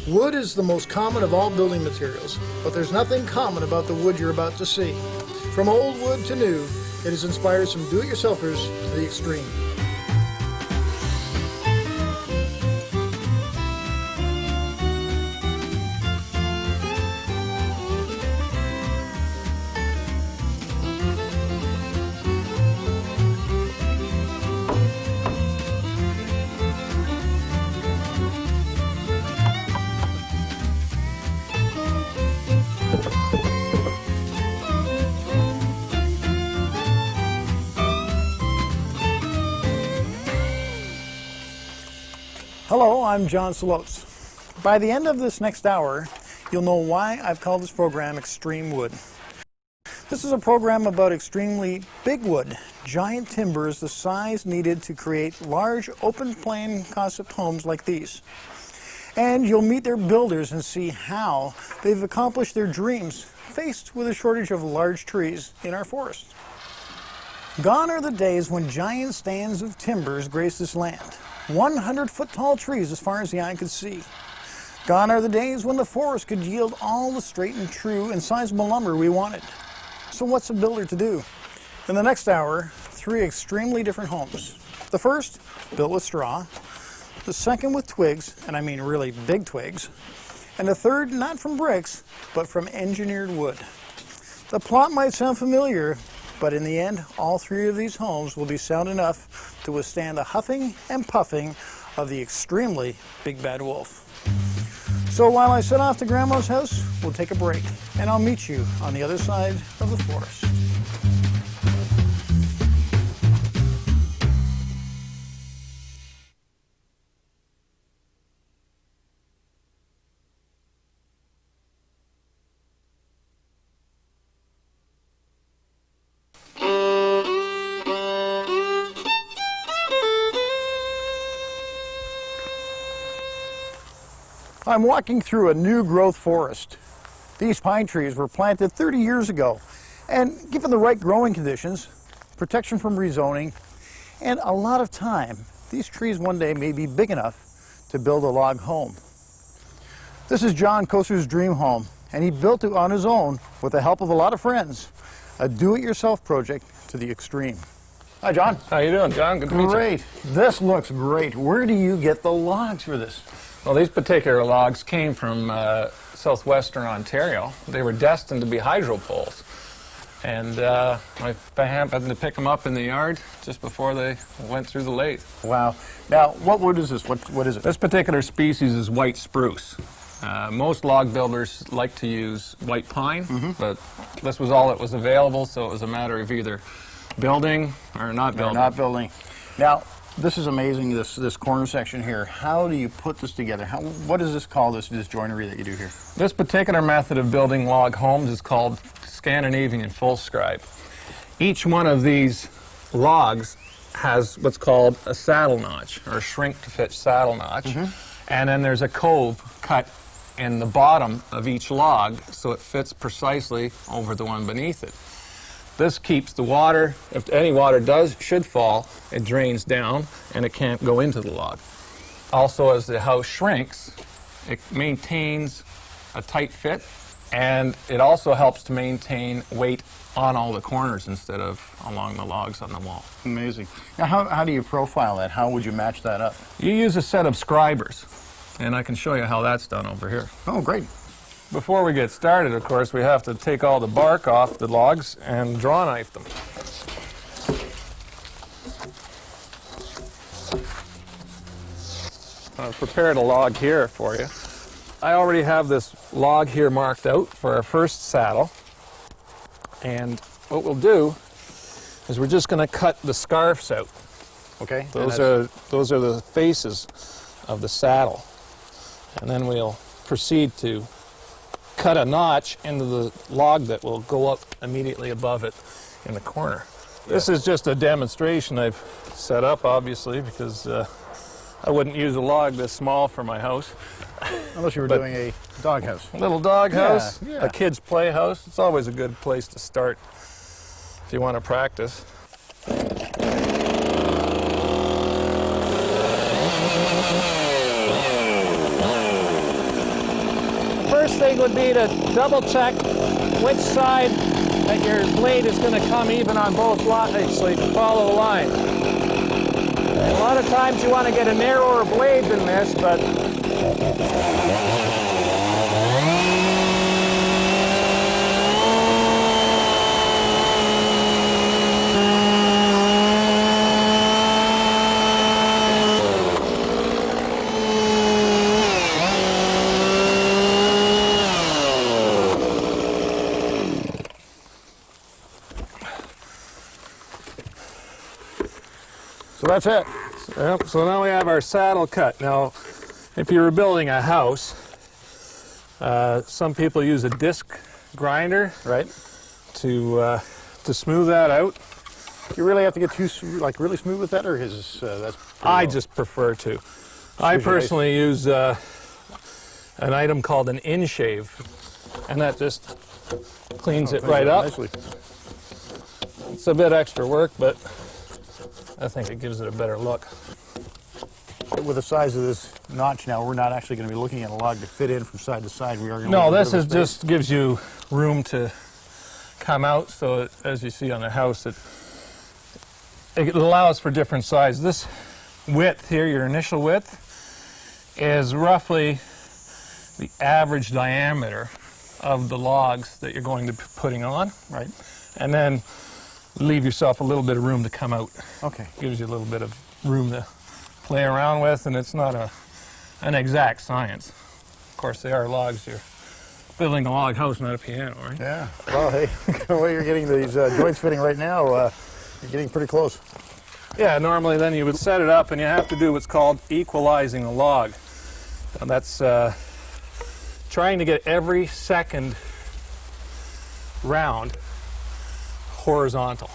Wood is the most common of all building materials, but there's nothing common about the wood you're about to see. From old wood to new, it has inspired some do-it-yourselfers to the extreme. Hello, I'm John Salotes. By the end of this next hour, you'll know why I've called this program Extreme Wood. This is a program about extremely big wood, giant timbers the size needed to create large open plan concept homes like these. And you'll meet their builders and see how they've accomplished their dreams faced with a shortage of large trees in our forests. Gone are the days when giant stands of timbers graced this land. 100-foot tall trees as far as the eye could see. Gone are the days when the forest could yield all the straight and true and sizable lumber we wanted. So what's a builder to do? In the next hour, 3 extremely different homes. The first, built with straw. The second with twigs, and I mean really big twigs. And the third, not from bricks, but from engineered wood. The plot might sound familiar, but in the end, all 3 of these homes will be sound enough to withstand the huffing and puffing of the extremely big bad wolf. So while I set off to Grandma's house, we'll take a break, and I'll meet you on the other side of the forest. I'm walking through a new growth forest. These pine trees were planted 30 years ago, and given the right growing conditions, protection from rezoning, and a lot of time, these trees one day may be big enough to build a log home. This is John Koser's dream home, and he built it on his own with the help of a lot of friends. A do-it-yourself project to the extreme. Hi, John. How you doing, John? Good to meet you. Great. This looks great. Where do you get the logs for this? Well, these particular logs came from southwestern Ontario. They were destined to be hydro poles. And I happened to pick them up in the yard just before they went through the lathe. Wow. Now, what wood is this? What is it? This particular species is white spruce. Most log builders like to use white pine, but this was all that was available, so it was a matter of either building or not building. Now, this is amazing, this corner section here. How do you put this together? What does this call, this joinery that you do here? This particular method of building log homes is called Scandinavian full scribe. Each one of these logs has what's called a saddle notch, or a shrink-to-fit saddle notch. And then there's a cove cut in the bottom of each log so it fits precisely over the one beneath it. This keeps the water, if any water should fall, it drains down and it can't go into the log. Also, as the house shrinks, it maintains a tight fit, and it also helps to maintain weight on all the corners instead of along the logs on the wall. Amazing. Now, how do you profile that? How would you match that up? You use a set of scribers, and I can show you how that's done over here. Oh, great. Before we get started, of course, we have to take all the bark off the logs and draw knife them. I've prepared a log here for you. I already have this log here marked out for our first saddle. And what we'll do is we're just going to cut the scarfs out. Okay. Those are the faces of the saddle. And then we'll proceed to cut a notch into the log that will go up immediately above it in the corner. Yeah. This is just a demonstration I've set up, obviously, because I wouldn't use a log this small for my house. Unless you were doing a doghouse. A little doghouse, yeah. A kid's playhouse. It's always a good place to start if you want to practice. first thing would be to double check which side that your blade is going to come even on both sides, so you can follow the line. A lot of times you want to get a narrower blade than this, but So that's it. yep, so now we have our saddle cut. Now, if you were building a house, some people use a disc grinder, Right. to smooth that out. Do you really have to get too like really smooth with that, or is that's? I low? just prefer to. I personally use an item called an in-shave, and that just cleans it right up. Nicely. It's a bit extra work, but I think it gives it a better look. With the size of this notch now, we're not actually going to be looking at a log to fit in from side to side. We are going to. No, this is just gives you room to come out. So it, as you see on the house, it allows for different sizes. This width here, your initial width, is roughly the average diameter of the logs that you're going to be putting on. Right. And then leave yourself a little bit of room to come out. Okay. Gives you a little bit of room to play around with, and it's not an exact science. Of course, they are logs. You're building a log house, not a piano, right? Yeah. Well, hey, the way you're getting these joints fitting right now, you're getting pretty close. Yeah, normally then you would set it up and you have to do what's called equalizing the log. And that's trying to get every second round horizontal.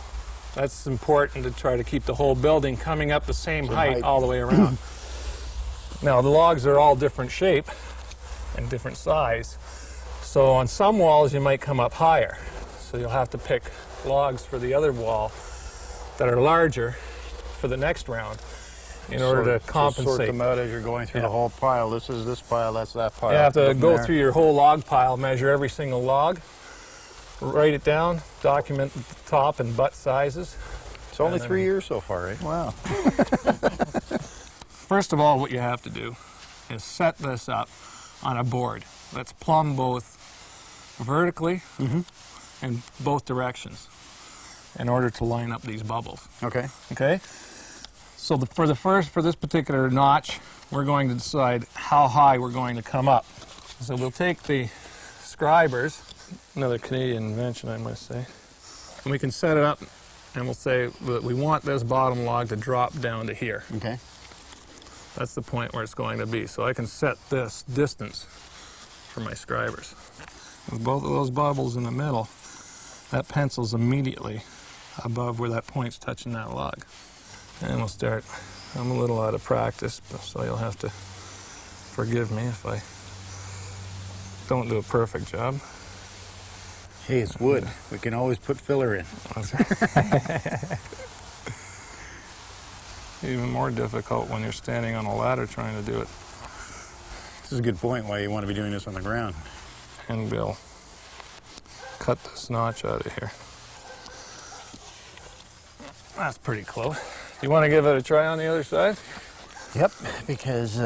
That's important to try to keep the whole building coming up the same height all the way around. Now the logs are all different shape and different size. So on some walls you might come up higher. So you'll have to pick logs for the other wall that are larger for the next round in order to compensate. Sort them out as you're going through the whole pile. This is this pile, that's that pile. You have to go through your whole log pile, measure every single log, write it down, document the top and butt sizes. It's only 3 years so far, right? Wow. First of all, what you have to do is set this up on a board that's plumb both vertically in both directions in order to line up these bubbles. Okay. Okay? So for this particular notch, we're going to decide how high we're going to come up. So we'll take the scribers, another Canadian invention I must say, and we can set it up and we'll say that we want this bottom log to drop down to here. Okay. That's the point where it's going to be. So I can set this distance for my scribers. With both of those bubbles in the middle, that pencil's immediately above where that point's touching that log. And we'll start. I'm a little out of practice, so you'll have to forgive me if I don't do a perfect job. Hey, it's wood. We can always put filler in. Even more difficult when you're standing on a ladder trying to do it. This is a good point why you want to be doing this on the ground. And we'll cut this notch out of here. That's pretty close. You want to give it a try on the other side? Yep, because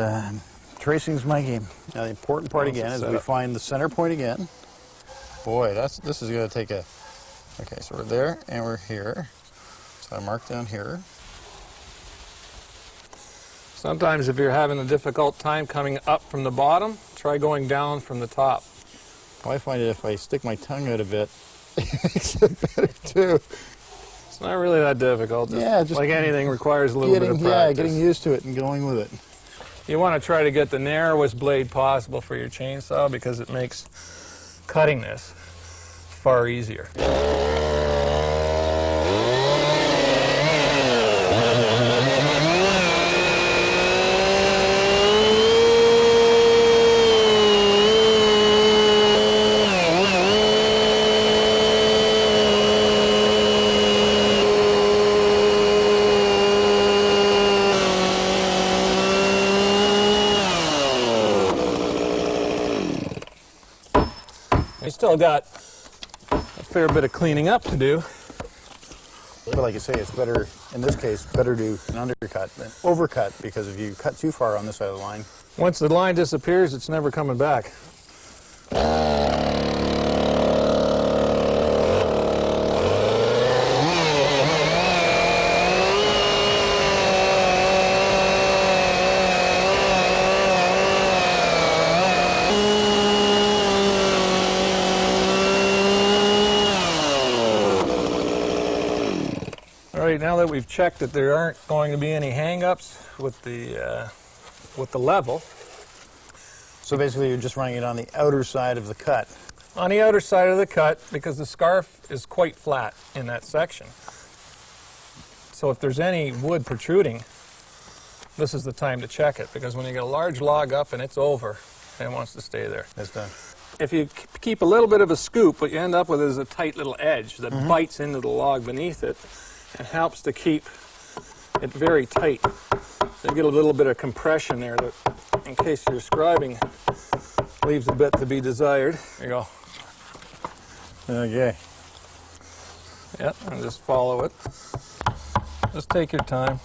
tracing's my game. Now the important part again is we find the center point again. Boy, this is going to take a... Okay, so we're there and we're here. So I mark down here. Sometimes if you're having a difficult time coming up from the bottom, try going down from the top. Well, I find it if I stick my tongue out a bit, it makes it better too. It's not really that difficult. Just like anything requires a little bit of practice. Yeah, getting used to it and going with it. You want to try to get the narrowest blade possible for your chainsaw because it makes cutting this far easier. still got a fair bit of cleaning up to do. But like you say, it's better, in this case, better to an undercut than overcut, because if you cut too far on this side of the line. Once the line disappears, it's never coming back. All right, now that we've checked that there aren't going to be any hang-ups with the level. So basically you're just running it on the outer side of the cut. On the outer side of the cut, because the scarf is quite flat in that section. So if there's any wood protruding, this is the time to check it, because when you get a large log up and it's over, it wants to stay there. It's done. If you keep a little bit of a scoop, what you end up with is a tight little edge that bites into the log beneath it and helps to keep it very tight. You get a little bit of compression there that, in case your scribing leaves a bit to be desired. There you go. Okay. Yeah, and just follow it. Just take your time.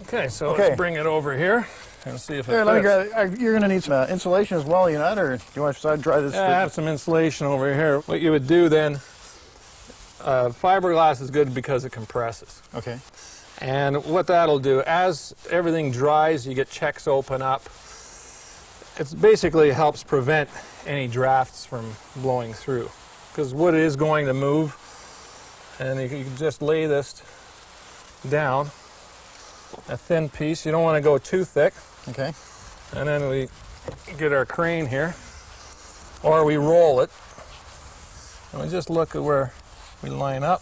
Okay, so let's bring it over here and see if it Here, let me fits. grab it. You're going to need some insulation as well, you know, or do you want to dry this? Yeah, I have some insulation over here. What you would do then, fiberglass is good because it compresses. Okay. And what that'll do, as everything dries, you get checks open up. It basically helps prevent any drafts from blowing through, because wood is going to move, and you can just lay this down, a thin piece. You don't want to go too thick. Okay. And then we get our crane here, or we roll it, and we just look at where we line up.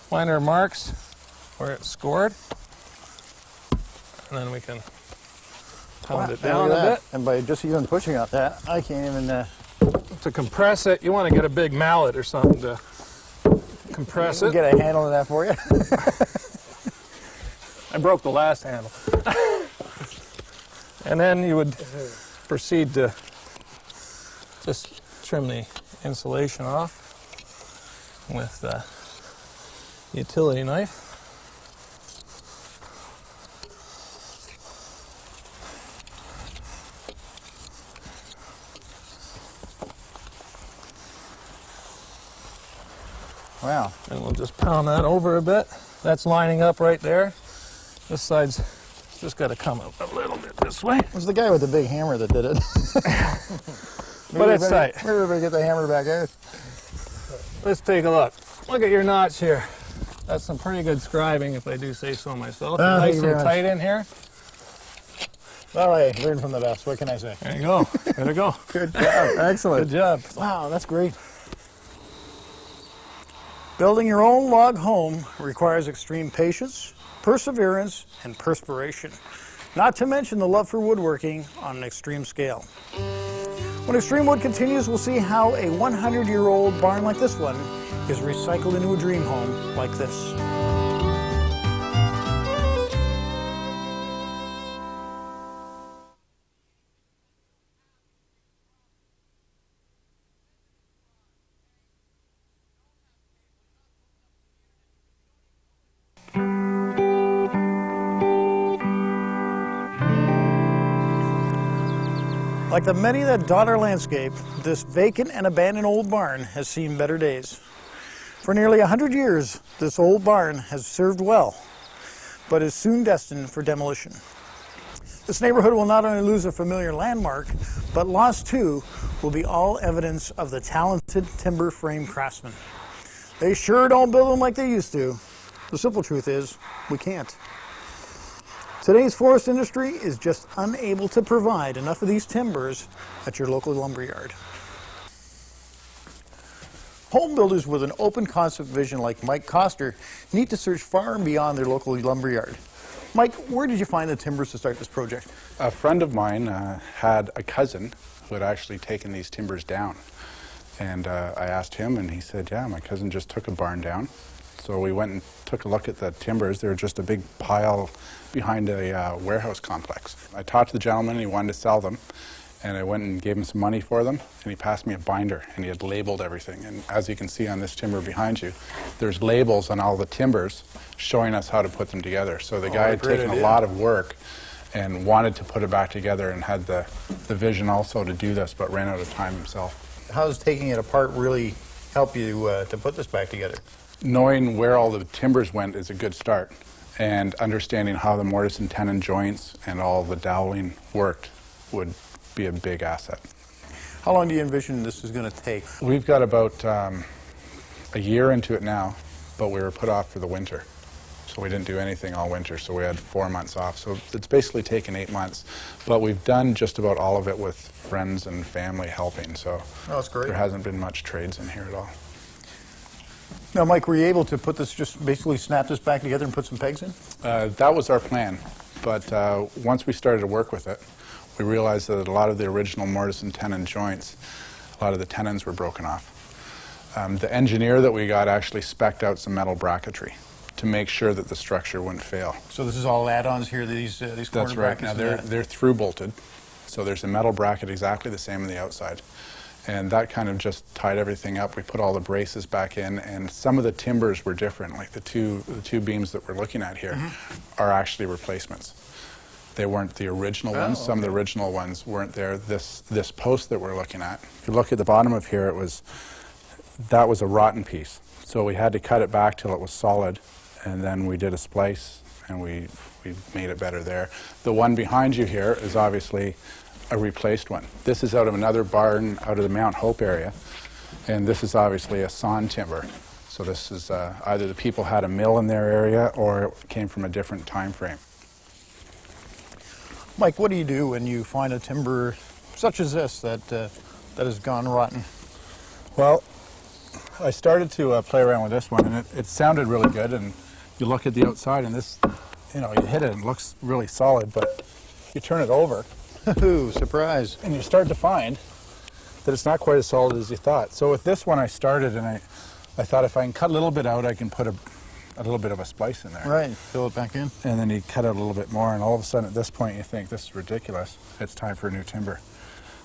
Find our marks where it's scored, and then we can pound it down a bit. And by just even pushing on that, I can't even... To compress it, you want to get a big mallet or something to compress it. Get a handle on that for you. I broke the last handle. And then you would proceed to just trim the insulation off with the utility knife. Wow. And we'll just pound that over a bit. That's lining up right there. This side's just got to come up a little bit this way. It was the guy with the big hammer that did it. But it's tight. Maybe we better get the hammer back out. Let's take a look. Look at your notch here. That's some pretty good scribing, if I do say so myself. Oh, Nice and tight in here. All right, learn from the best. What can I say? There you go. There you go. Good job. Excellent. Good job. Wow, that's great. Building your own log home requires extreme patience, perseverance, and perspiration, not to mention the love for woodworking on an extreme scale. When Extreme Wood continues, we'll see how a 100-year-old barn like this one is recycled into a dream home like this. Like the many that dot our landscape, this vacant and abandoned old barn has seen better days. For nearly 100 years, this old barn has served well, but is soon destined for demolition. This neighborhood will not only lose a familiar landmark, but lost too will be all evidence of the talented timber frame craftsmen. They sure don't build them like they used to. The simple truth is, we can't. Today's forest industry is just unable to provide enough of these timbers at your local lumberyard. Home builders with an open concept vision like Mike Coster need to search far and beyond their local lumberyard. Mike, where did you find the timbers to start this project? A friend of mine had a cousin who had actually taken these timbers down. And I asked him, and he said, yeah, my cousin just took a barn down. So we went and took a look at the timbers. They were just a big pile behind a warehouse complex. I talked to the gentleman and he wanted to sell them. And I went and gave him some money for them, and he passed me a binder, and he had labeled everything. And as you can see on this timber behind you, there's labels on all the timbers showing us how to put them together. So the guy had taken a lot of work and wanted to put it back together and had the vision also to do this, but ran out of time himself. How does taking it apart really help you to put this back together? Knowing where all the timbers went is a good start, and understanding how the mortise and tenon joints and all the doweling worked would be a big asset. How long do you envision this is going to take? We've got about a year into it now, but we were put off for the winter. So we didn't do anything all winter, so we had 4 months off. So it's basically taken 8 months, but we've done just about all of it with friends and family helping, so that's great. There hasn't been much trades in here at all. Now, Mike, were you able to put this, just basically snap this back together and put some pegs in? That was our plan, but once we started to work with it, we realized that a lot of the original mortise and tenon joints, a lot of the tenons were broken off. The engineer that we got actually spec'd out some metal bracketry to make sure that the structure wouldn't fail. So this is all add-ons here, these corner brackets? That's right. Now they're through bolted, so there's a metal bracket exactly the same on the outside. And that kind of just tied everything up. We put all the braces back in, and some of the timbers were different. Like the two beams that we're looking at here are actually replacements. They weren't the original ones. Some of the original ones weren't there. This post that we're looking at, if you look at the bottom of here, that was a rotten piece. So we had to cut it back till it was solid, and then we did a splice, and we made it better there. The one behind you here is obviously a replaced one. This is out of another barn out of the Mount Hope area, and this is obviously a sawn timber. So this is either the people had a mill in their area or it came from a different time frame. Mike, what do you do when you find a timber such as this that has gone rotten? Well, I started to play around with this one, and it sounded really good. And you look at the outside, and this, you hit it and it looks really solid, but you turn it over. Ooh, surprise. And you start to find that it's not quite as solid as you thought. So with this one I started, and I thought if I can cut a little bit out, I can put a little bit of a splice in there. Right, fill it back in. And then you cut out a little bit more, and all of a sudden at this point you think, this is ridiculous. It's time for new timber.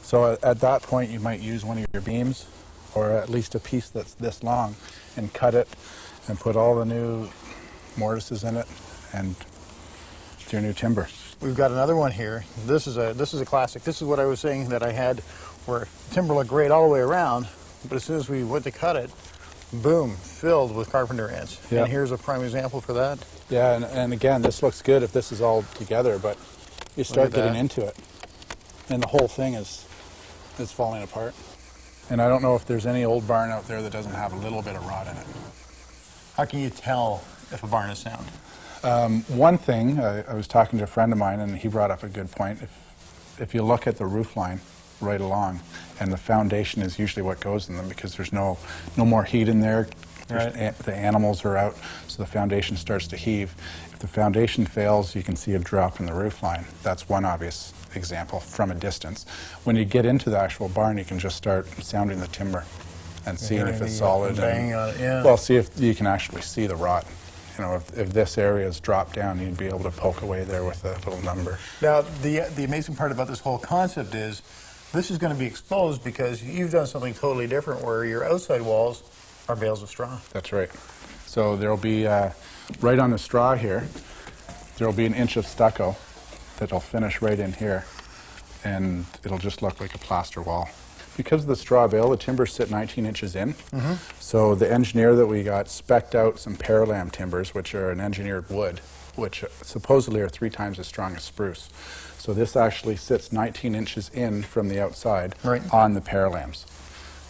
So at that point you might use one of your beams, or at least a piece that's this long, and cut it and put all the new mortises in it, and it's your new timber. We've got another one here. This is a classic. This is what I was saying that I had, where timber looked great all the way around, but as soon as we went to cut it, boom, filled with carpenter ants. Yep. And here's a prime example for that. Yeah, and again, this looks good if this is all together, but you start getting into it, and the whole thing is falling apart. And I don't know if there's any old barn out there that doesn't have a little bit of rot in it. How can you tell if a barn is sound? One thing, I was talking to a friend of mine, and he brought up a good point. If you look at the roof line right along, and the foundation is usually what goes in them, because there's no more heat in there. Right. The animals are out, so the foundation starts to heave. If the foundation fails, you can see a drop in the roof line. That's one obvious example from a distance. When you get into the actual barn, you can just start sounding the timber and seeing if it's solid. Banging on it, yeah. Well, see if you can actually see the rot. If this area is dropped down, you'd be able to poke away there with a little number. Now, the amazing part about this whole concept is this is going to be exposed because you've done something totally different where your outside walls are bales of straw. That's right. So there'll be, right on the straw here, there'll be an inch of stucco that'll finish right in here, and it'll just look like a plaster wall. Because of the straw bale, the timbers sit 19 inches in. So the engineer that we got spec'd out some paralam timbers, which are an engineered wood, which supposedly are 3 times as strong as spruce. So this actually sits 19 inches in from the outside on the paralams.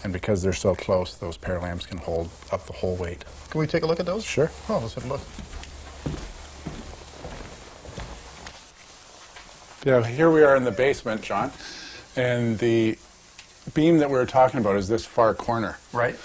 And because they're so close, those paralams can hold up the whole weight. Can we take a look at those? Sure. Oh, let's have a look. Yeah, here we are in the basement, John, and the beam that we were talking about is this far corner. Right.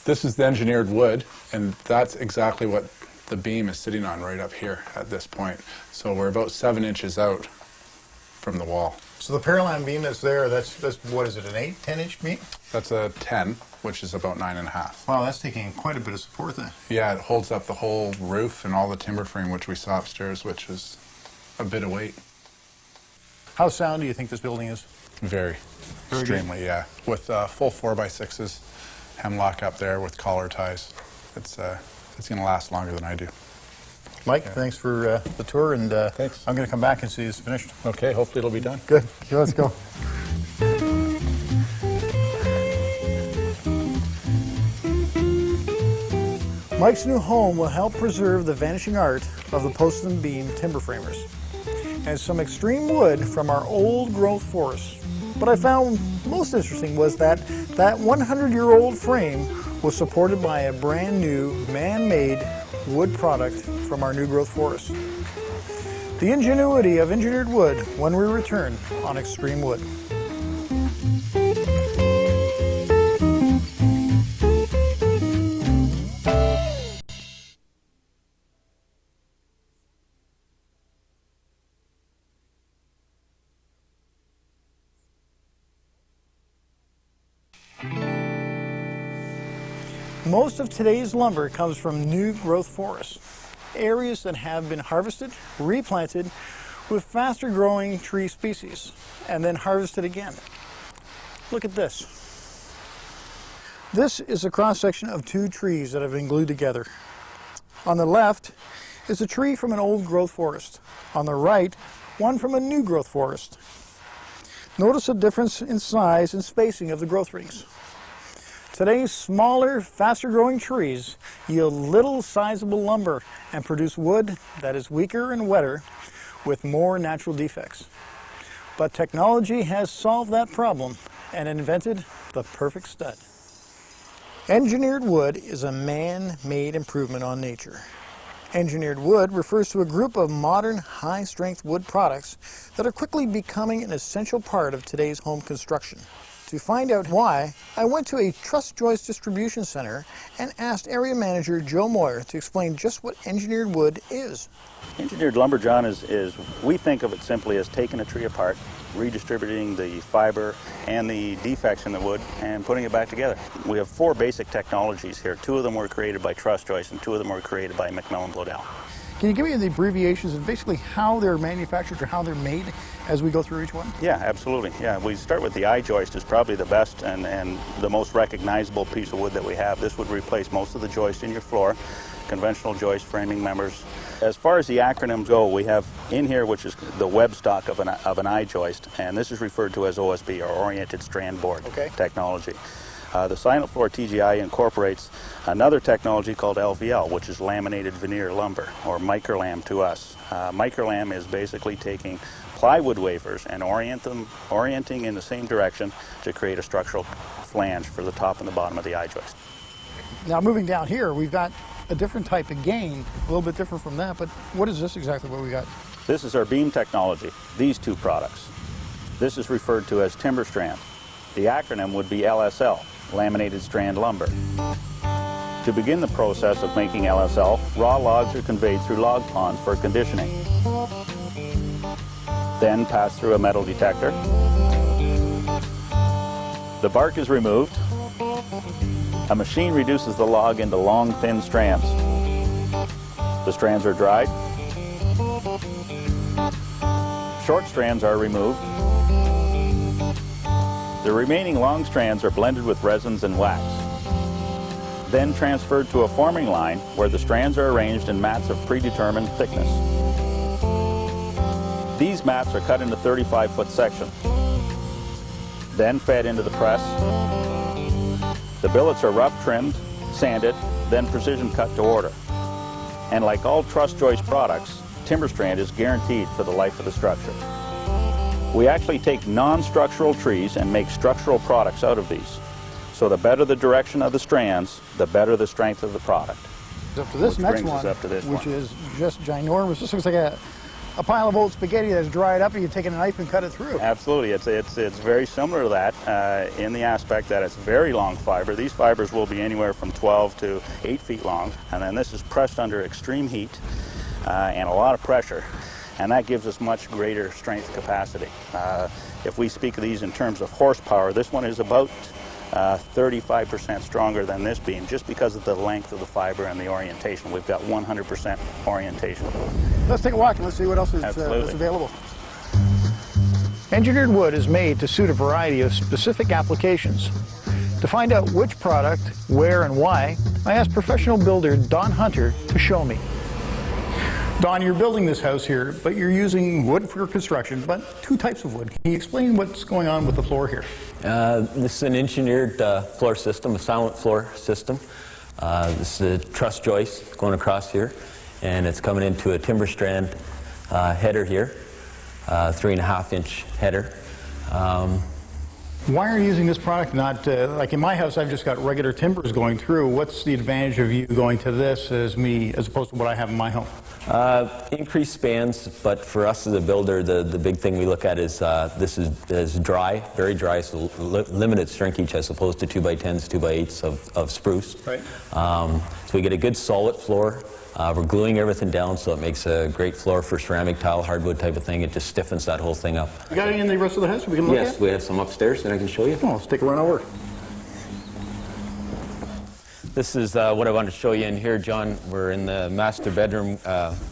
This is the engineered wood, and that's exactly what the beam is sitting on right up here at this point. So we're about 7 inches out from the wall. So the paralam beam that's there, that's what is it, an 8, 10-inch beam? That's a 10. which is about 9.5. Wow, that's taking quite a bit of support then. Yeah, it holds up the whole roof and all the timber frame, which we saw upstairs, which is a bit of weight. How sound do you think this building is? Very extremely, yeah. With full 4x6s, hemlock up there with collar ties. It's going to last longer than I do. Mike, thanks for the tour, and Thanks. I'm going to come back and see it's finished. Okay, hopefully it'll be done. Good. Okay, let's go. Mike's new home will help preserve the vanishing art of the post and beam timber framers and some extreme wood from our old growth forests. What I found most interesting was that 100-year-old frame was supported by a brand new man-made wood product from our new growth forest. The ingenuity of engineered wood when we return on Extreme Wood. Most of today's lumber comes from new growth forests, areas that have been harvested, replanted with faster growing tree species, and then harvested again. Look at this. This is a cross-section of two trees that have been glued together. On the left is a tree from an old growth forest. On the right, one from a new growth forest. Notice the difference in size and spacing of the growth rings. Today's smaller, faster growing trees yield little sizable lumber and produce wood that is weaker and wetter with more natural defects. But technology has solved that problem and invented the perfect stud. Engineered wood is a man-made improvement on nature. Engineered wood refers to a group of modern high-strength wood products that are quickly becoming an essential part of today's home construction. To find out why, I went to a truss joist distribution center and asked area manager Joe Moyer to explain just what engineered wood is. Engineered lumber, John, is we think of it simply as taking a tree apart, redistributing the fiber and the defects in the wood and putting it back together. We have four basic technologies here. Two of them were created by truss joist and two of them were created by McMillan Bloedel. Can you give me the abbreviations and basically how they're manufactured or how they're made as we go through each one? Yeah, absolutely. Yeah, we start with the I joist is probably the best and the most recognizable piece of wood that we have. This would replace most of the joist in your floor, conventional joist framing members. As far as the acronyms go, we have in here, which is the web stock of an I joist, and this is referred to as OSB, or Oriented Strand Board technology. The Silent Floor TGI incorporates another technology called LVL, which is laminated veneer lumber, or microlam to us. Microlam is basically taking plywood wafers and orienting in the same direction to create a structural flange for the top and the bottom of the I joist. Now moving down here, we've got a different type of gain, a little bit different from that, but what is this exactly what we got? This is our beam technology, these two products. This is referred to as timber strand. The acronym would be LSL, laminated strand lumber. To begin the process of making LSL, raw logs are conveyed through log ponds for conditioning. Then passed through a metal detector. The bark is removed. A machine reduces the log into long, thin strands. The strands are dried. Short strands are removed. The remaining long strands are blended with resins and wax. Then transferred to a forming line where the strands are arranged in mats of predetermined thickness. These mats are cut into 35-foot sections. Then fed into the press. The billets are rough trimmed, sanded, then precision cut to order. And like all truss joist products, timber strand is guaranteed for the life of the structure. We actually take non-structural trees and make structural products out of these. So the better the direction of the strands, the better the strength of the product. Up to this next one, which is just ginormous. This looks like a pile of old spaghetti that's dried up and you've taken a knife and cut it through. Absolutely. It's very similar to that in the aspect that it's very long fiber. These fibers will be anywhere from 12 to 8 feet long. And then this is pressed under extreme heat and a lot of pressure. And that gives us much greater strength capacity. If we speak of these in terms of horsepower, this one is about 35% stronger than this beam, just because of the length of the fiber and the orientation. We've got 100% orientation. Let's take a walk and let's see what else is available. Engineered wood is made to suit a variety of specific applications. To find out which product, where, and why, I asked professional builder Don Hunter to show me. Don, you're building this house here, but you're using wood for construction, but two types of wood. Can you explain what's going on with the floor here? This is an engineered floor system, a silent floor system. This is a truss joist going across here, and it's coming into a timber strand header here, 3.5-inch header. Why are you using this product? Not like in my house, I've just got regular timbers going through. What's the advantage of you going to this as opposed to what I have in my home? Increased spans, but for us as a builder, the big thing we look at is this is dry, very dry, so limited shrinkage as opposed to 2x10s, 2x8s of spruce. Right. So we get a good solid floor. We're gluing everything down, so it makes a great floor for ceramic tile, hardwood type of thing. It just stiffens that whole thing up. You got any in the rest of the house we can look at? Yes, we have some upstairs that I can show you. Oh, let's take a run over. This is what I wanted to show you in here, John. We're in the master bedroom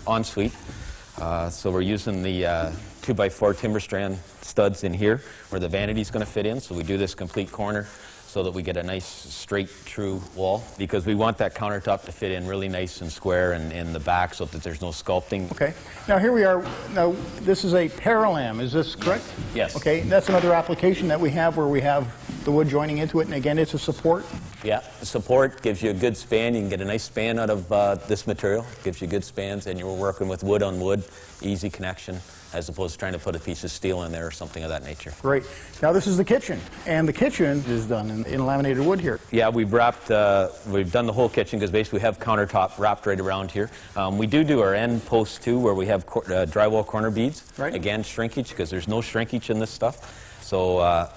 ensuite. So we're using the 2x4 timber strand studs in here where the vanity's going to fit in. So we do this complete corner so that we get a nice straight true wall, because we want that countertop to fit in really nice and square and in the back so that there's no sculpting. Okay. Now here we are. Now this is a paralam. Is this correct? Yes. Okay. That's another application that we have where we have the wood joining into it, and again, it's a support. Yeah, the support gives you a good span. You can get a nice span out of this material. It gives you good spans, and you're working with wood on wood, easy connection, as opposed to trying to put a piece of steel in there or something of that nature. Great. Now this is the kitchen, and the kitchen is done in laminated wood here. Yeah, we've done the whole kitchen because basically we have countertop wrapped right around here. We do our end posts too, where we have drywall corner beads. Right. Again, shrinkage, because there's no shrinkage in this stuff. So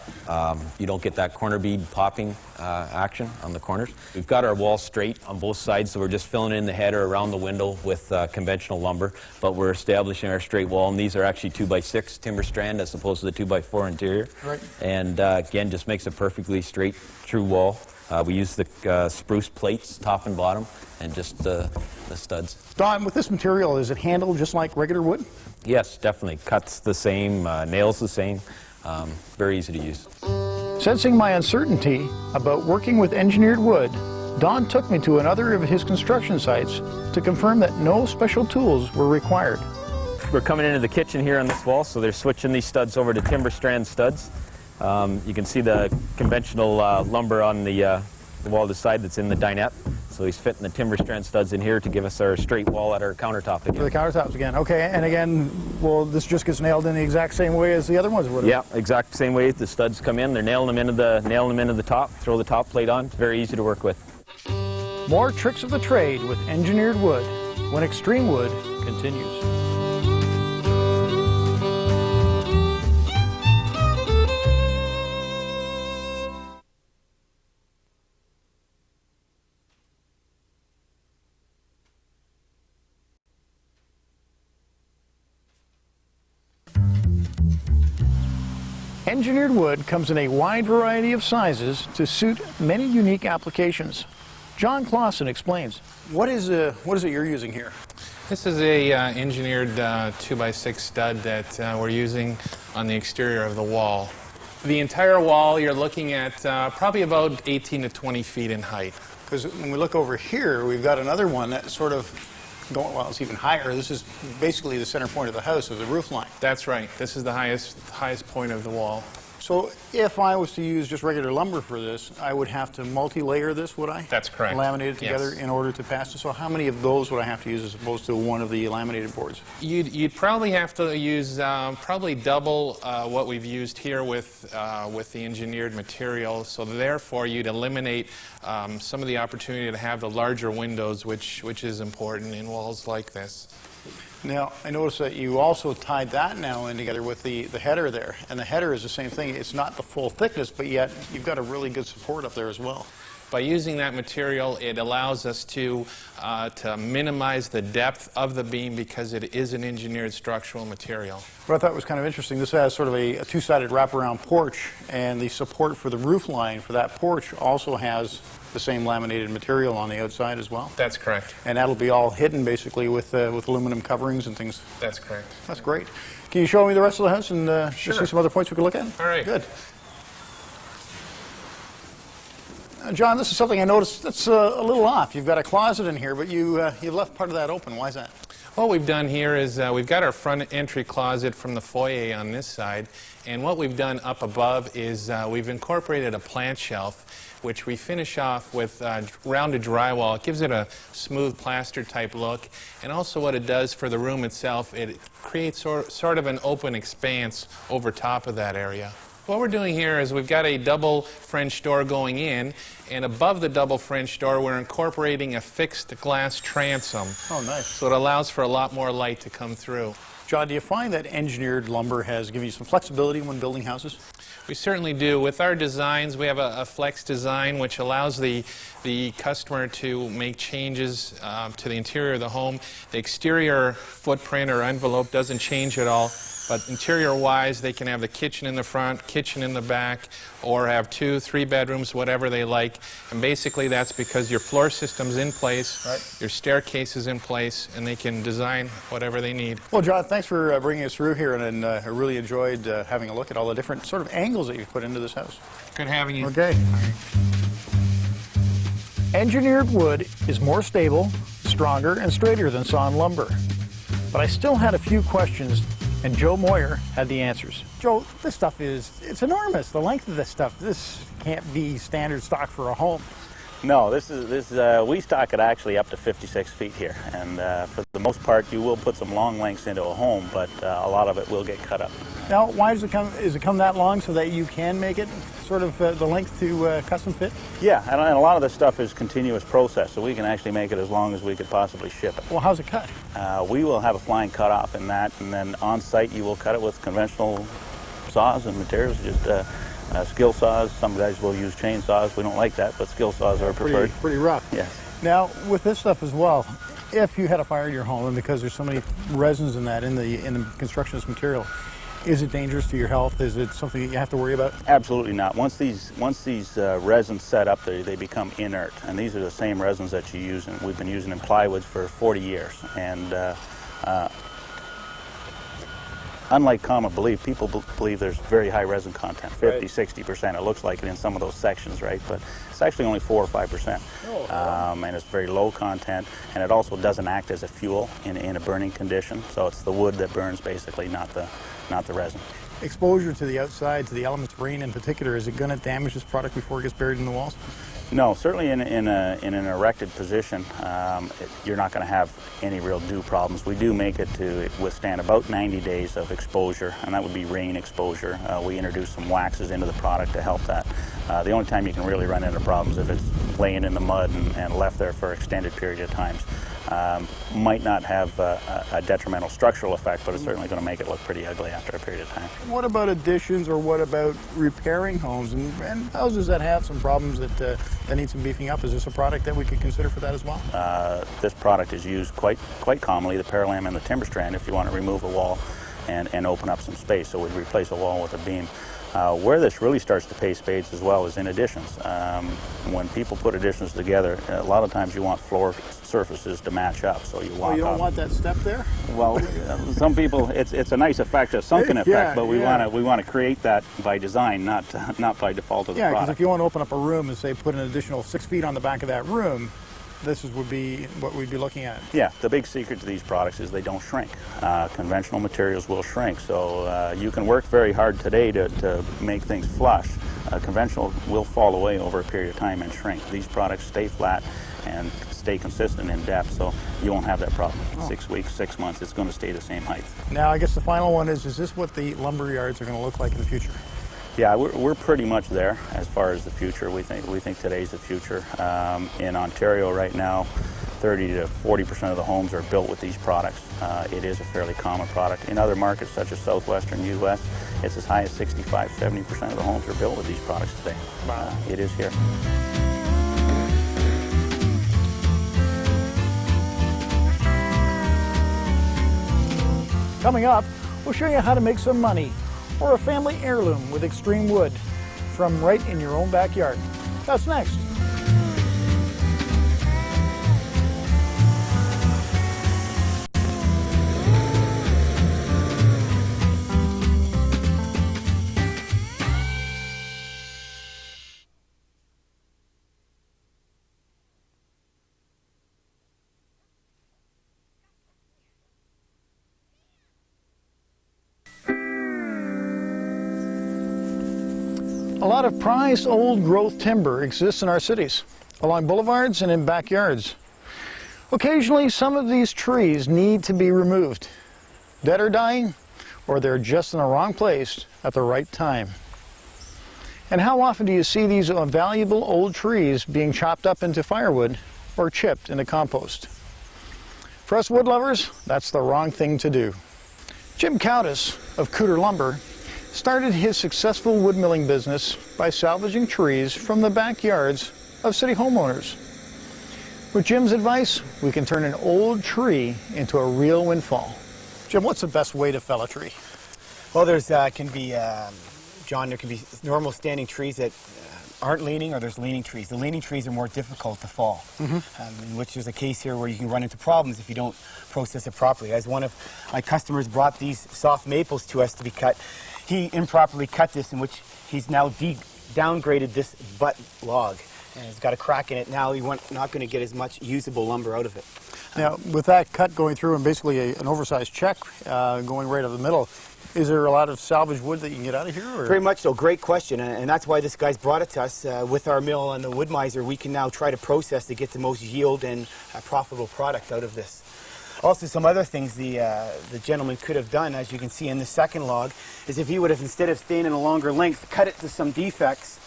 you don't get that corner bead popping action on the corners. We've got our wall straight on both sides, so we're just filling in the header around the window with conventional lumber, but we're establishing our straight wall, and these are actually 2x6 timber strand as opposed to the 2x4 interior. Right. And again, just makes a perfectly straight, true wall. We use the spruce plates, top and bottom, and just the studs. Don, with this material, is it handled just like regular wood? Yes, definitely. Cuts the same, nails the same. Very easy to use. Sensing my uncertainty about working with engineered wood, Don took me to another of his construction sites to confirm that no special tools were required. We're coming into the kitchen here on this wall, so they're switching these studs over to timber strand studs. You can see the conventional lumber on the wall to the side that's in the dinette. So he's fitting the timber strand studs in here to give us our straight wall at our countertop again. For the countertops again. Okay, and again, well, this just gets nailed in the exact same way as the other ones would have. Yeah, exact same way. The studs come in, they're nailing them into the top, throw the top plate on. It's very easy to work with. More tricks of the trade with engineered wood when Extreme Wood continues. Engineered wood comes in a wide variety of sizes to suit many unique applications. John Clausen explains. What is it you're using here? This is a engineered 2x6 stud that we're using on the exterior of the wall. The entire wall, you're looking at probably about 18 to 20 feet in height. Because when we look over here, we've got another one that's sort of going, well, it's even higher. This is basically the center point of the house, of the roof line. That's right. This is the highest point of the wall. So if I was to use just regular lumber for this, I would have to multi-layer this, would I? That's correct. Laminate it together Yes. in order to pass it. So how many of those would I have to use as opposed to one of the laminated boards? You'd probably have to use probably double what we've used here with the engineered material. So therefore, you'd eliminate some of the opportunity to have the larger windows, which is important in walls like this. Now, I noticed that you also tied that now in together with the header there. And the header is the same thing. It's not the full thickness, but yet you've got a really good support up there as well. By using that material, it allows us to minimize the depth of the beam because it is an engineered structural material. What I thought was kind of interesting, this has sort of a two-sided wraparound porch, and the support for the roof line for that porch also has the same laminated material on the outside as well. That's correct. And that'll be all hidden basically with aluminum coverings and things. That's correct. That's great. Can you show me the rest of the house and Sure. see some other points we could look at? All right. Good. John, this is something I noticed that's a little off. You've got a closet in here, but you've left part of that open. Why is that? What we've done here is we've got our front entry closet from the foyer on this side, and what we've done up above is we've incorporated a plant shelf, which we finish off with rounded drywall. It gives it a smooth plaster type look, and also what it does for the room itself, it creates sort of an open expanse over top of that area. What we're doing here is we've got a double French door going in, and above the double French door we're incorporating a fixed glass transom. Oh, nice. So it allows for a lot more light to come through. John, do you find that engineered lumber has given you some flexibility when building houses? We certainly do. With our designs, we have a flex design which allows the customer to make changes to the interior of the home. The exterior footprint or envelope doesn't change at all, but interior-wise, they can have the kitchen in the front, kitchen in the back, or have 2, 3 bedrooms, whatever they like. And basically that's because your floor system's in place, right, your staircase is in place, and they can design whatever they need. Well, John, thanks for bringing us through here, and I really enjoyed having a look at all the different sort of angles that you've put into this house. Good having you. Okay. Engineered wood is more stable, stronger, and straighter than sawn lumber. But I still had a few questions, and Joe Moyer had the answers. Joe, this stuff it's enormous. The length of this stuff, this can't be standard stock for a home. No, we stock it actually up to 56 feet here, and for the most part you will put some long lengths into a home, but a lot of it will get cut up. Now, why does it come that long so that you can make it sort of the length to custom fit? Yeah, and a lot of this stuff is continuous process, so we can actually make it as long as we could possibly ship it. Well, how's it cut? We will have a flying cutoff in that, and then on site you will cut it with conventional saws and materials, just skill saws. Some guys will use chainsaws. We don't like that, but skill saws are preferred. Pretty rough. Yes. Now, with this stuff as well, if you had a fire in your home, and because there's so many resins in that, in the construction of this material, is it dangerous to your health? Is it something that you have to worry about? Absolutely not. Once these resins set up, they become inert, and these are the same resins that you use, and we've been using in plywoods for 40 years. And unlike common belief, people believe there's very high resin content, 50, 60%. It looks like it in some of those sections, right? But it's actually only 4 or 5%. And it's very low content, and it also doesn't act as a fuel in a burning condition. So it's the wood that burns, basically, not the resin. Exposure to the outside, to the elements, rain in particular, is it going to damage this product before it gets buried in the walls? No, certainly in an erected position, you're not going to have any real dew problems. We do make it to withstand about 90 days of exposure, and that would be rain exposure. We introduce some waxes into the product to help that. The only time you can really run into problems if it's laying in the mud and left there for an extended period of times. Might not have a detrimental structural effect, but it's certainly going to make it look pretty ugly after a period of time. What about additions, or what about repairing homes and houses that have some problems that need some beefing up? Is this a product that we could consider for that as well? This product is used quite commonly, the Paralam and the timber strand, if you want to remove a wall and open up some space. So we'd replace a wall with a beam. Where this really starts to pay spades as well is in additions. When people put additions together, a lot of times you want floor surfaces to match up. So you want. You don't want that step there? Well, some people, it's a nice effect, a sunken effect, but we want to create that by design, not by default of the product. Yeah, because if you want to open up a room and say put an additional 6 feet on the back of that room, this would be what we'd be looking at. Yeah, the big secret to these products is they don't shrink. Conventional materials will shrink, so you can work very hard today to make things flush. Conventional will fall away over a period of time and shrink. These products stay flat and stay consistent in depth, so you won't have that problem. 6 weeks, 6 months, it's going to stay the same height. Now, I guess the final one is this what the lumber yards are going to look like in the future? Yeah, we're pretty much there as far as the future. We think today's the future. In Ontario right now, 30 to 40% of the homes are built with these products. It is a fairly common product. In other markets such as southwestern U.S., it's as high as 65, 70% of the homes are built with these products today. It is here. Coming up, we'll show you how to make some money or a family heirloom with extreme wood from right in your own backyard. That's next. A lot of prized old growth timber exists in our cities, along boulevards and in backyards. Occasionally, some of these trees need to be removed, dead or dying, or they're just in the wrong place at the right time. And how often do you see these valuable old trees being chopped up into firewood or chipped into compost? For us wood lovers, that's the wrong thing to do. Jim Coutus of Cooter Lumber started his successful wood milling business by salvaging trees from the backyards of city homeowners. With Jim's advice, we can turn an old tree into a real windfall. Jim, what's the best way to fell a tree? Well, there's John, there can be normal standing trees that aren't leaning, or there's leaning trees. The leaning trees are more difficult to fall, in which there's a case here where you can run into problems if you don't process it properly. As one of my customers brought these soft maples to us to be cut, he improperly cut this, in which he's now downgraded this butt log, and it's got a crack in it. Now you're not going to get as much usable lumber out of it. Now, with that cut going through and basically an oversized check going right up the middle, is there a lot of salvage wood that you can get out of here? Or? Very much so. Great question, and that's why this guy's brought it to us. With our mill and the Wood Miser, we can now try to process to get the most yield and profitable product out of this. Also, some other things the gentleman could have done, as you can see in the second log, is if he would have, instead of staying in a longer length, cut it to some defects.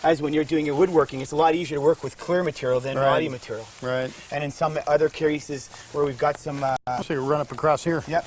As when you're doing your woodworking, it's a lot easier to work with clear material than body material. Right. And in some other cases where we've got some... so you run up across here. Yep.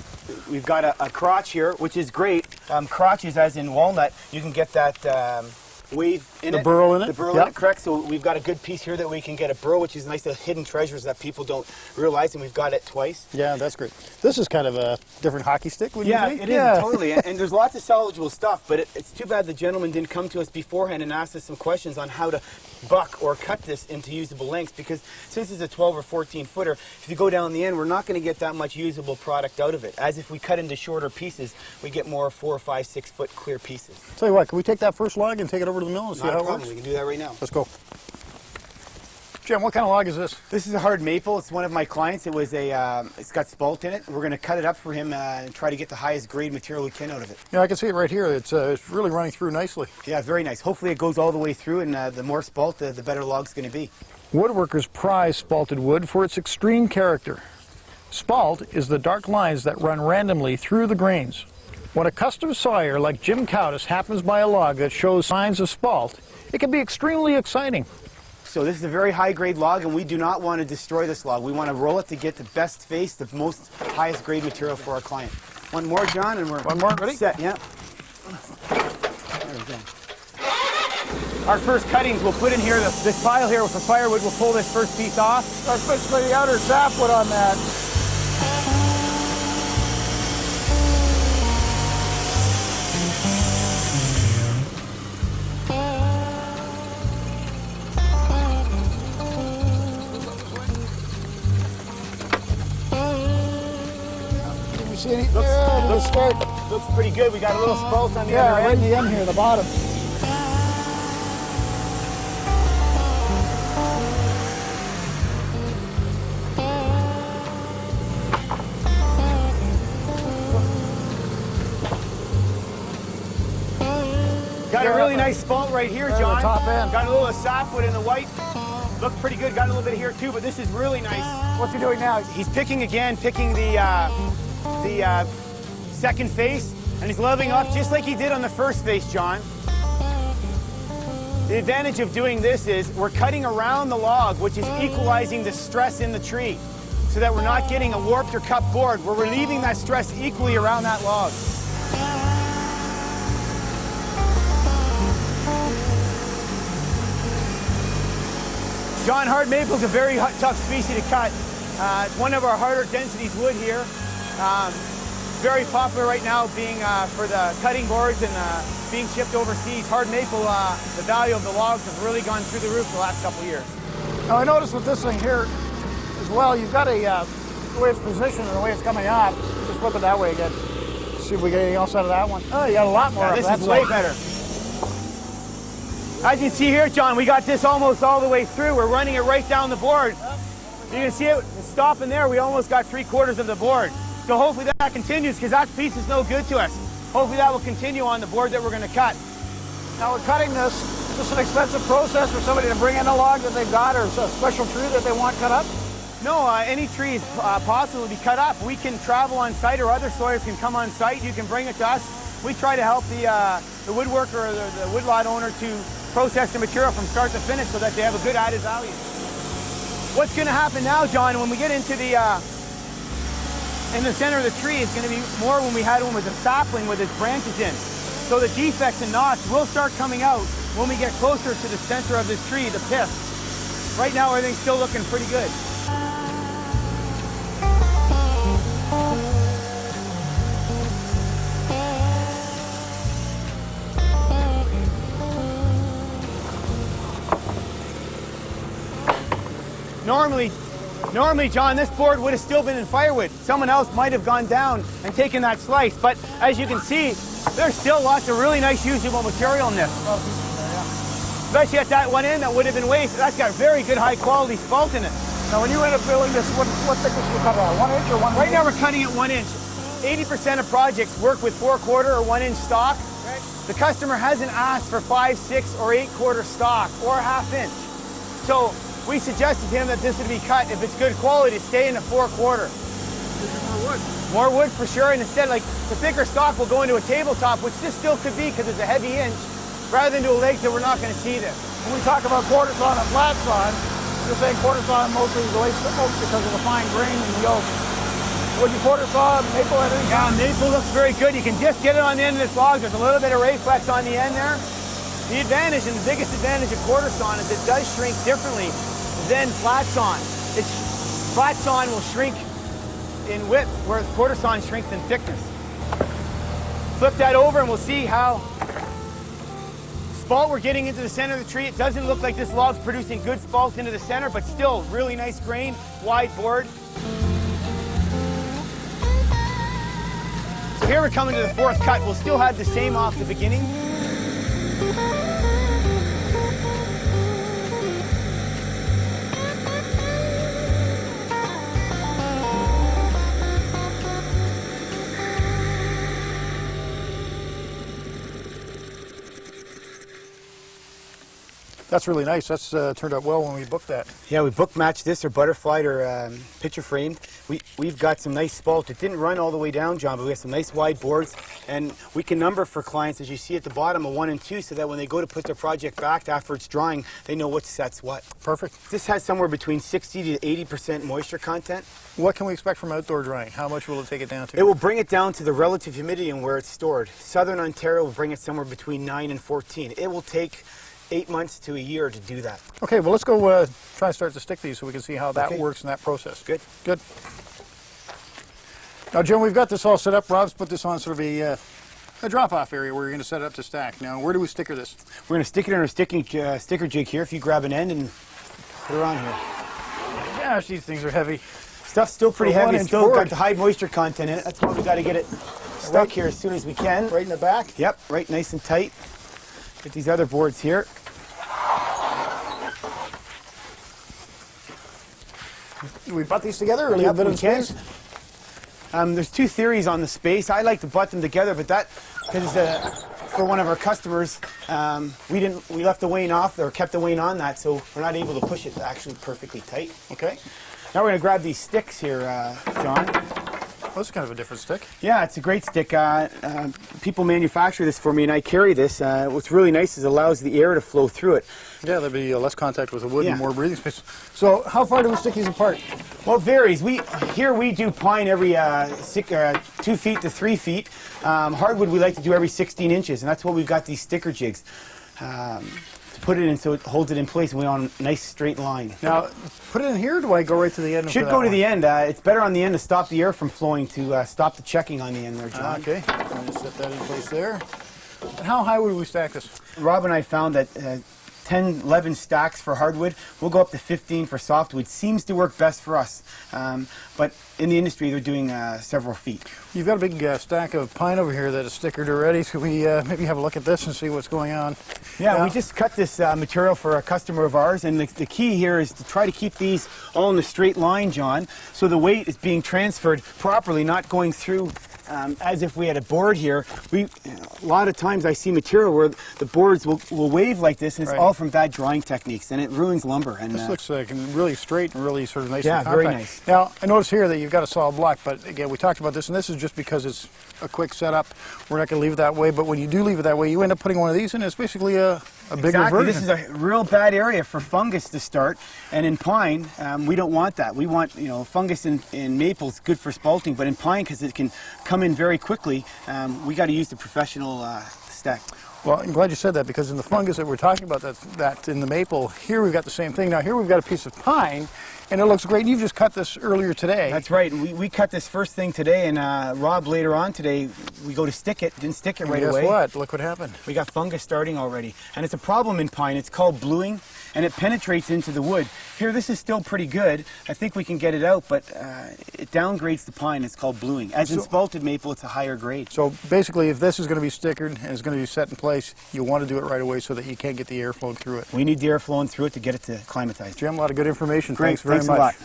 We've got a crotch here, which is great. Crotches, as in walnut, you can get that wave in it. The burl in it? The burl in it, correct. So we've got a good piece here that we can get a burl, which is nice, the hidden treasures that people don't realize, and we've got it twice. Yeah, that's great. This is kind of a different hockey stick, would you think? It is, totally. And there's lots of salvageable stuff, but it's too bad the gentleman didn't come to us beforehand and ask us some questions on how to buck or cut this into usable lengths, because since it's a 12 or 14 footer, if you go down the end, we're not going to get that much usable product out of it. As if we cut into shorter pieces, we get more 4, 5, 6 foot clear pieces. Tell you what, can we take that first log and take it over to the mill and see how it works? We can do that right now. Let's go. Jim, what kind of log is this? This is a hard maple. It's one of my clients. It was it's got spalt in it. We're going to cut it up for him and try to get the highest grade material we can out of it. Yeah, I can see it right here. It's really running through nicely. Yeah, very nice. Hopefully it goes all the way through, and the more spalt, the better log's going to be. Woodworkers prize spalted wood for its extreme character. Spalt is the dark lines that run randomly through the grains. When a custom sawyer like Jim Coutus happens by a log that shows signs of spalt, it can be extremely exciting. So this is a very high-grade log, and we do not want to destroy this log. We want to roll it to get the best face, the most highest-grade material for our client. One more, John, and we're ready? Set. Yeah. There we go. Our first cuttings we'll put in here, this pile here with the firewood. We'll pull this first piece off. That's basically the outer sapwood on that. See any? Looks pretty good. We got a little spalt on the other right end. in the end here, the bottom. Got a really nice spalt right here, John. The top end. Got a little sapwood in the white. Looks pretty good. Got a little bit here too, but this is really nice. What's he doing now? He's picking the second face, and he's leveling up just like he did on the first face, John. The advantage of doing this is we're cutting around the log, which is equalizing the stress in the tree, so that we're not getting a warped or cupped board. We're relieving that stress equally around that log. John, hard maple is a very tough species to cut. It's one of our harder densities wood here. very popular right now, being for the cutting boards and being shipped overseas. Hard maple, the value of the logs have really gone through the roof the last couple of years. Now I noticed with this thing here as well, you've got the way it's positioned and the way it's coming up. Just flip it that way again. See if we get anything else out of that one. Oh, you got a lot more. Yeah, this is way better. As you see here, John, we got this almost all the way through. We're running it right down the board. You can see it stopping there. We almost got 3/4 of the board. So hopefully that continues, because that piece is no good to us. Hopefully that will continue on the board that we're going to cut. Now we're cutting this. Is this an expensive process for somebody to bring in a log that they've got, or a special tree that they want cut up? No, any tree is possible to be cut up. We can travel on site, or other sawyers can come on site. You can bring it to us. We try to help the woodworker or the woodlot owner to process the material from start to finish so that they have a good added value. What's going to happen now, John, when we get into the in the center of the tree, is going to be more when we had one with a sapling with its branches in. So the defects and knots will start coming out when we get closer to the center of this tree, the pith. Right now, everything's still looking pretty good. Normally, John, this board would have still been in firewood. Someone else might have gone down and taken that slice, but as you can see, there's still lots of really nice usable material in this. Especially at that one end that would have been waste. That's got very good high quality spalt in it. Now when you end up building this, what thickness do you cut out? 1 inch or 1 inch? Right now we're cutting it 1 inch. 80% of projects work with 4/4 or 1 inch stock. Right. The customer hasn't asked for 5, 6, or 8/4 stock or 1/2 inch. So we suggested to him that this would be cut, if it's good quality, to stay in the 4/4. More wood. More wood for sure, and instead, like, the thicker stock will go into a tabletop, which this still could be because it's a heavy inch, rather than to a leg that we're not going to see this. When we talk about quarter sawn and flat sawn, you're saying quarter sawn mostly is the way smoked because of the fine grain and the yoke. Would you quarter saw maple at any time? Yeah, maple looks very good. You can just get it on the end of this log. There's a little bit of ray flex on the end there. The advantage, and the biggest advantage of quarter sawn, is it does shrink differently than flat sawn. Flat sawn will shrink in width, whereas quarter sawn shrinks in thickness. Flip that over and we'll see how spalt we're getting into the center of the tree. It doesn't look like this log's producing good spalt into the center, but still really nice grain, wide board. So here we're coming to the 4th cut. We'll still have the same off the beginning. That's really nice. That's turned out well when we booked that. Yeah, we book matched this, or butterflied, or picture framed. We've got some nice spalt. It didn't run all the way down, John, but we have some nice wide boards, and we can number for clients, as you see at the bottom, a 1 and 2, so that when they go to put their project back after it's drying, they know what sets what. Perfect. This has somewhere between 60 to 80% moisture content. What can we expect from outdoor drying? How much will it take it down to? It will bring it down to the relative humidity and where it's stored. Southern Ontario will bring it somewhere between 9 and 14. It will take 8 months to a year to do that. Okay, well, let's go try and start to stick these so we can see how that works in that process. Good. Good. Now, Jim, we've got this all set up. Rob's put this on sort of a drop-off area where you're going to set it up to stack. Now, where do we sticker this? We're going to stick it in our sticker jig here. If you grab an end and put it on here. Gosh, these things are heavy. Stuff's still pretty heavy. It's still board. got the high moisture content in it. That's why we got to get it stuck here as soon as we can. Right in the back? Yep, right nice and tight. Get these other boards here. Do we butt these together or leave a bit of space? There's 2 theories on the space. I like to butt them together, but that, because for one of our customers, we left the wane off, or kept the wane on that, so we're not able to push it actually perfectly tight. Okay. Now we're going to grab these sticks here, John. Well, this is kind of a different stick. Yeah, it's a great stick. People manufacture this for me, and I carry this. What's really nice is it allows the air to flow through it. Yeah, there'll be less contact with the wood and more breathing space. So how far do we stick these apart? Well, it varies. Here we do pine every 2 feet to 3 feet. Hardwood we like to do every 16 inches, and that's what we've got these sticker jigs. to put it in so it holds it in place and we on a nice straight line. Now, put it in here, or do I go right to the end? Should go to the end. It's better on the end to stop the air from flowing, to stop the checking on the end there, John. Okay, I'm going to set that in place there. And how high would we stack this? Rob and I found that 10, 11 stacks for hardwood. We'll go up to 15 for softwood. Seems to work best for us. But in the industry, they're doing several feet. You've got a big stack of pine over here that is stickered already. Should we maybe have a look at this and see what's going on? Yeah, we just cut this material for a customer of ours, and the key here is to try to keep these all in a straight line, John, so the weight is being transferred properly, not going through as if we had a board here. A lot of times I see material where the boards will wave like this, and it's all from bad drying techniques, and it ruins lumber. And this looks like really straight and really sort of nice and compact. Yeah, very nice. Now, I notice here that you've got a saw block, but again, we talked about this, and this is just because it's a quick setup. We're not going to leave it that way, but when you do leave it that way, you end up putting one of these in. It's basically a bigger version. This is a real bad area for fungus to start, and in pine, we don't want that. We want, fungus in maples good for spalting, but in pine, because it can come in very quickly, we got to use the professional stack. Well, I'm glad you said that, because in the fungus that we're talking about, that in the maple, here we've got the same thing. Now here we've got a piece of pine, and it looks great. And you've just cut this earlier today. That's right. We cut this first thing today, and Rob, later on today, we go to stick it. Didn't stick it right away. Guess what? Look what happened. We got fungus starting already. And it's a problem in pine. It's called bluing, and it penetrates into the wood. Here, this is still pretty good. I think we can get it out, but it downgrades the pine. It's called bluing. As in spalted maple, it's a higher grade. So basically, if this is going to be stickered and it's going to be set in place, you want to do it right away so that you can't get the air flowing through it. We need the air flowing through it to get it to climatize. Jim, a lot of good information. Great. Thanks very much. A lot.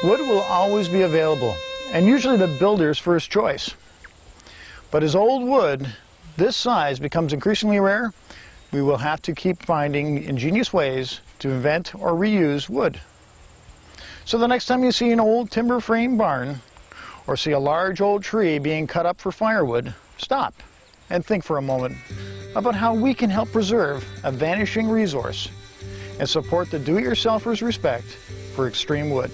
Wood will always be available, and usually the builder's first choice. But as old wood this size becomes increasingly rare, we will have to keep finding ingenious ways to invent or reuse wood. So the next time you see an old timber frame barn, or see a large old tree being cut up for firewood, stop and think for a moment about how we can help preserve a vanishing resource and support the do-it-yourselfer's respect for extreme wood.